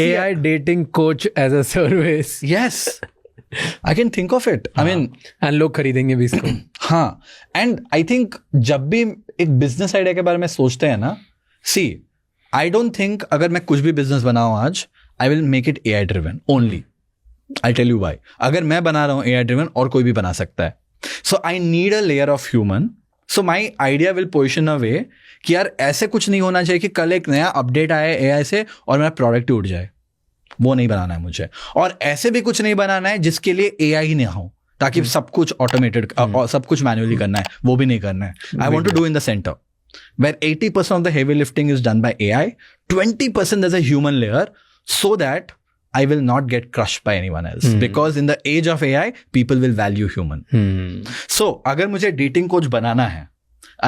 AI dating coach as a service. Yes, I can think of it. I mean, and लोग खरीदेंगे भी इसको. हाँ, and I think जब भी एक business idea के बारे में सोचते हैं ना, see, I don't think अगर मैं कुछ भी business बनाऊँ आज, I will make it AI driven only. I'll tell you why. अगर मैं बना रहा हूँ AI driven और कोई भी बना सकता है. So I need a layer of human. So my idea will position a way कि यार ऐसे कुछ नहीं होना चाहिए कि कल एक नया अपडेट आए AI से और मेरा प्रोडक्ट ही उठ जाए. वो नहीं बनाना है मुझे. और ऐसे भी कुछ नहीं बनाना है जिसके लिए AI ही ना हो, ताकि सब कुछ ऑटोमेटेड और सब कुछ मैन्युअली करना है, वो भी नहीं करना है. I want to do in the centre where 80% of the heavy lifting is done by AI, 20% there's a human layer, so that I will not get crushed by anyone else. Because in the age of AI, people will value human. So, अगर मुझे dating coach बनाना है,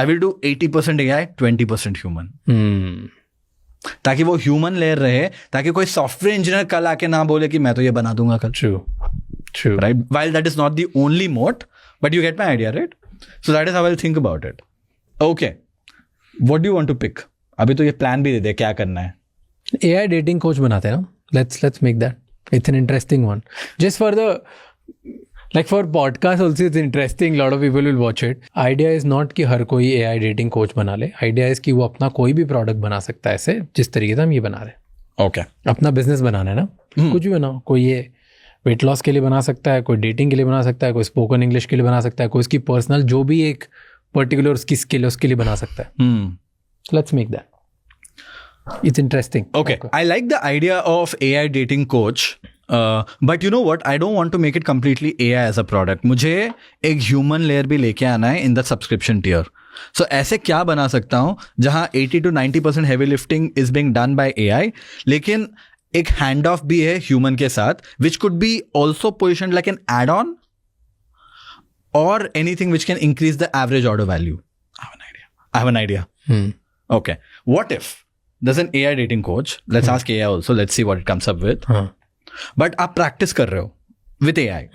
I will do 80% AI, 20% human. ताकि वो human layer रहे, ताकि कोई software engineer कल आके ना बोले कि मैं तो ये बना दूंगा कल. True. Right? While that is not the only mode, but you get my idea, right? So that is how I'll think about it. Okay. What do you want to pick? अभी तो ये plan भी दे दे क्या करना है. AI dating coach बनाते हैं ना. Let's make that. It's an interesting one. Just for the, like for podcast also it's interesting. Lot of people will watch it. Idea is not कि हर कोई AI dating coach बना ले. Idea is कि वो अपना कोई भी product बना सकता है ऐसे जिस तरीके से हम ये बना रहे हैं. Okay. अपना business बनाना है ना. कुछ भी बनाओ. कोई ये weight loss के लिए बना सकता है, कोई dating के लिए बना सकता है, कोई spoken English के लिए बना सकता है, कोई उसकी personal जो भी एक particular उसकी skill है उसके लिए बना सकता है. Let's make that. It's interesting. Okay. I like the idea of AI dating coach. But you know what? I don't want to make it completely AI as a product. मुझे एक human layer भी लेके आना है in the subscription tier. So ऐसे क्या बना सकता हूँ जहाँ 80 to 90% heavy lifting is being done by AI, लेकिन एक hand off भी है human के साथ, which could be also positioned like an add-on or anything which can increase the average order value. I have an idea. Okay. What if there's an AI dating coach? Let's ask AI also. Let's see what it comes up with. But आप practice कर रहे हो with AI.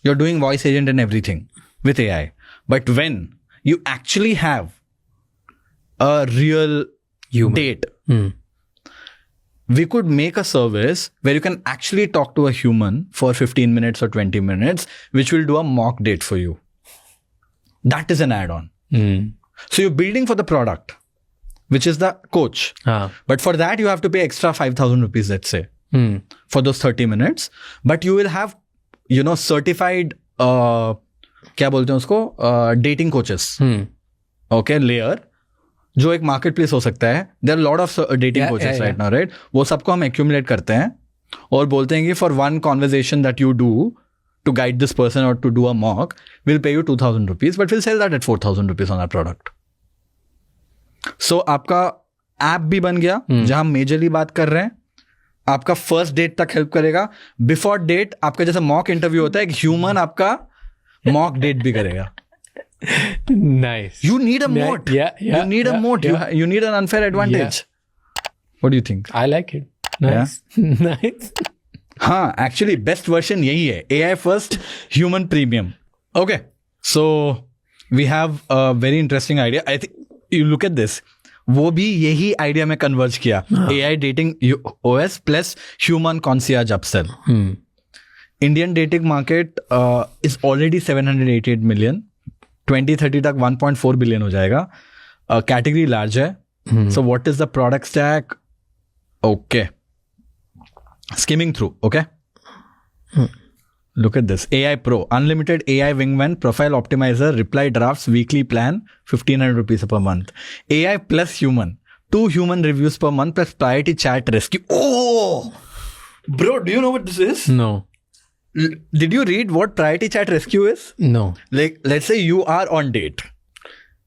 You're doing voice agent and everything with AI. But when you actually have a real date, we could make a service where you can actually talk to a human for 15 minutes or 20 minutes, which will do a mock date for you. That is an add-on. So you're building for the product, which is the coach. But for that, you have to pay extra 5,000 rupees, let's say, for those 30 minutes. But you will have, certified, क्या बोलते हैं उसको, dating coaches. Okay, layer. जो एक market place हो सकता है. There are a lot of dating coaches right now, right? वो सबको हम accumulate करते हैं और बोलते हैं कि for one conversation that you do to guide this person or to do a mock, we'll pay you 2,000 rupees, but we'll sell that at 4,000 rupees on our product. So आपका ऐप भी बन गया जहां हम मेजरली बात कर रहे हैं. आपका फर्स्ट डेट तक हेल्प करेगा. बिफोर डेट आपका जैसे मॉक इंटरव्यू होता है, एक ह्यूमन आपका मॉक डेट भी करेगा. Nice. You need a moat. You need a moat. You need an unfair advantage. What do you think? I like it. Nice. Nice. हाँ, actually best version यही है. AI first, human premium. Okay. So we have a very interesting idea. I think you look at this. वो भी यही idea में converge किया. AI dating OS plus human concierge upsell. Indian dating market is already 788 million. 2030 तक 1.4 billion हो जाएगा. Category large है. So what is the product stack? Okay. Skimming through. Okay. Look at this. AI Pro. Unlimited AI Wingman. Profile Optimizer. Reply Drafts. Weekly Plan. 1,500 rupees per month. AI plus human. 2 human reviews per month plus priority chat rescue. Oh! Bro, do you know what this is? No. Did you read what priority chat rescue is? No. Like, let's say you are on date.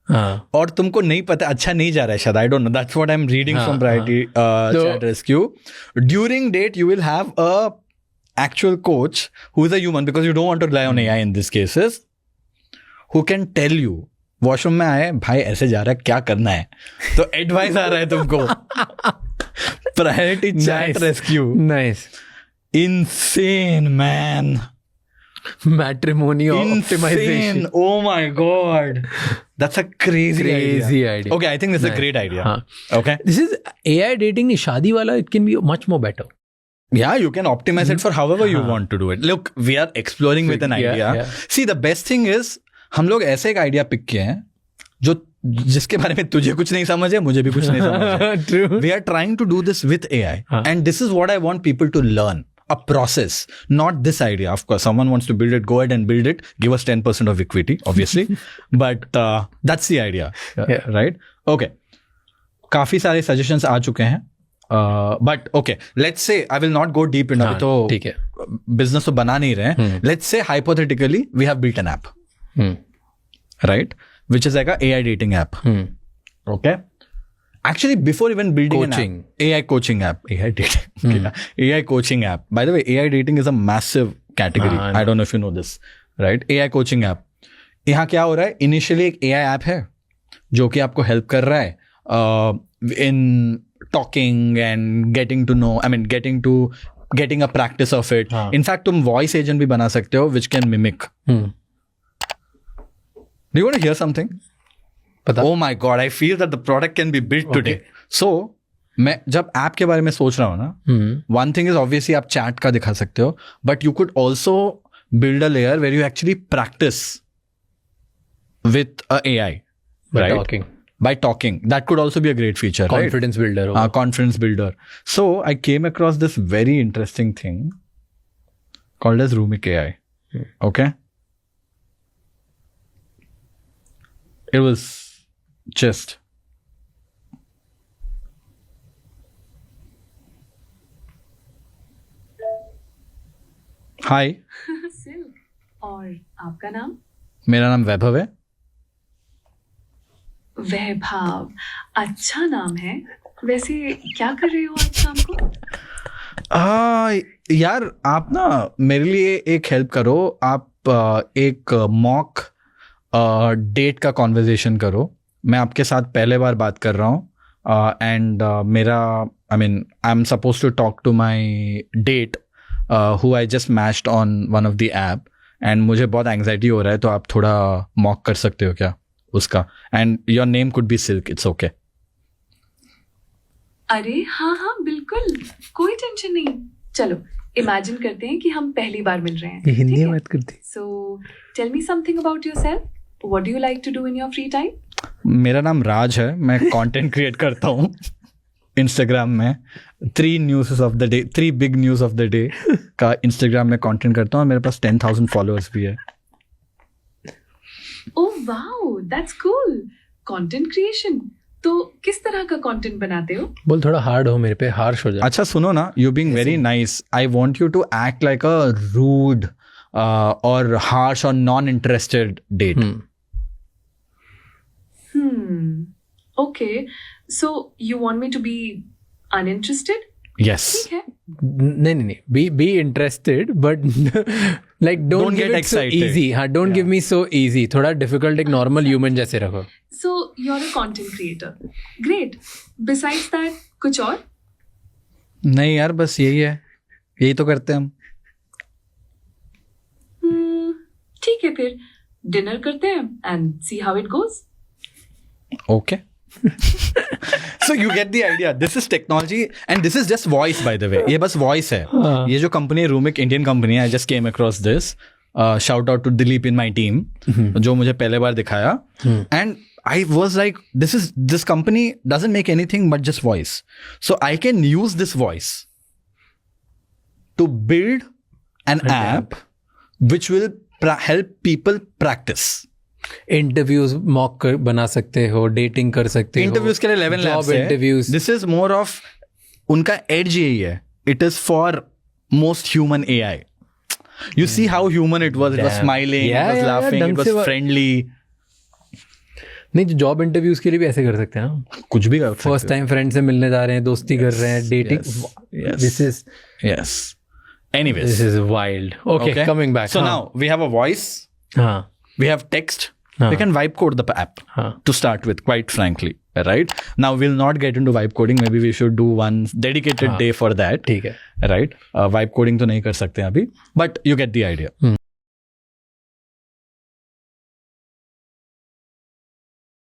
और तुमको नहीं पता, अच्छा नहीं जा रहा है शायद. I don't know. That's what I'm reading from priority chat rescue. During date, you will have a actual coach who is a human, because you don't want to rely on AI in these cases, who can tell you, washroom में आए भाई ऐसे जा रहा है, क्या करना है, तो एडवाइस आ रहा है तुमको. Priority chat rescue. Nice. Insane, man. Matrimony optimization. Oh my god. That's a crazy idea. Okay, I think this is a great idea. Okay. This is AI dating. शादी वाला, it can be much more better. Yeah, you can optimize it for however you want to do it. Look, we are exploring with an idea. yeah. See, the best thing is हम लोग ऐसे एक idea pick किए हैं जो जिसके बारे में तुझे कुछ नहीं समझ है, मुझे भी कुछ नहीं समझ है. True. We are trying to do this with AI. And this is what I want people to learn. A process, not this idea. Of course, someone wants to build it, go ahead and build it. Give us 10% of equity, obviously. But that's the idea, right? Okay. काफी सारे suggestions आ चुके हैं. But okay, let's say I will not go deep enough. तो ठीक है. business तो बना नहीं रहे हैं. Let's say hypothetically we have built an app, right? Which is like a AI dating app. Okay. Actually, before even building Coaching. an app, AI coaching app, AI dating, AI coaching app. By the way, AI dating is a massive category. I don't know if you know this, right? AI coaching app. यहाँ क्या हो रहा है? Initially एक AI app है जो कि आपको help कर रहा है in talking and getting to know. I mean, getting a practice of it. In fact, तुम voice agent भी बना सकते हो, which can mimic. Do you want to hear something? पता. Oh my God, I feel that the product can be built today. So, मैं जब app के बारे में सोच रहा हूँ ना, one thing is obviously आप चैट का दिखा सकते हो, but you could also build a layer where you actually practice with a AI, By right? talking. By talking. That could also be a great feature, Confidence builder. right? Confidence builder. So, I came across this very interesting thing called as Rumik AI. Okay? It was just hi. Silk. और आपका नाम? मेरा नाम वैभव है. वैभव. अच्छा नाम है. वैसे क्या कर रहे हो आज शाम को? यार आप ना मेरे लिए एक हेल्प करो. आप एक मॉक डेट का कॉन्वर्जेशन करो. मैं आपके साथ पहले बार बात कर रहा हूँ एंड मेरा I am suppose to talk to my date who I just matched on one of the app and मुझे बहुत एंग्जाइटी हो रहा है, तो आप थोड़ा मॉक कर सकते हो क्या उसका? And your name could be silk. It's okay. अरे हाँ बिल्कुल, कोई टेंशन नहीं. चलो इमेजिन करते हैं कि हम पहली बार मिल रहे हैं. हिंदी में बात करती. So tell me something about yourself. What do you like to do in your free time? मेरा नाम राज है. मैं कंटेंट क्रिएट करता हूँ इंस्टाग्राम में. 3 big news of the day का इंस्टाग्राम में कंटेंट करता हूँ. मेरे पास 10,000 फॉलोअर्स भी है. Oh wow, that's cool. Content creation. तो किस तरह का कंटेंट बनाते हो? बोल थोड़ा हार्ड हो मेरे पे, हार्श हो जाए. अच्छा सुनो ना, you being very nice. I want you to act like a rude और हार्श और non interested date. Okay, so you want me to be uninterested? Yes. ठीक है. नहीं. Be interested, but like don't give get it so excited. easy. हाँ, don't give me so easy. थोड़ा difficult एक normal human जैसे रखो. So you're a content creator. Great. Besides that, कुछ और? नहीं यार, बस यही है. यही तो करते हैं हम. ठीक है, फिर डिनर करते हैं and see how it goes. Okay. So you get the idea. This is technology and this is just voice, by the way. ये बस voice है. ये जो कंपनी है Rumik, इंडियन कंपनी है. I just came across this. Shout out to Dilip in my team, जो मुझे पहले बार दिखाया. And I was like, this company doesn't make anything but just voice. So I can use this voice to build an app which will help people practice. Interviews mock बना सकते हो, dating कर सकते हो. इंटरव्यूज के लिए 11 labs है. Interviews. This is more of उनका एज यही है. It is for most human AI. You see how human it was. It was smiling, it was laughing, it was friendly. नहीं, जो जॉब इंटरव्यूज के लिए भी ऐसे कर सकते हैं ना. कुछ भी कर सकते हो. फर्स्ट टाइम फ्रेंड से मिलने जा रहे हैं, दोस्ती कर रहे हैं, dating. This is Yes. Anyways. This is wild. Okay, coming back. So now we have a voice. हाँ. We have text. We can vibe code the app to start with, quite frankly. Right? Now we'll not get into vibe coding. Maybe we should do one dedicated day for that. ठीक है. Right? Vibe coding तो नहीं कर सकते अभी. But you get the idea.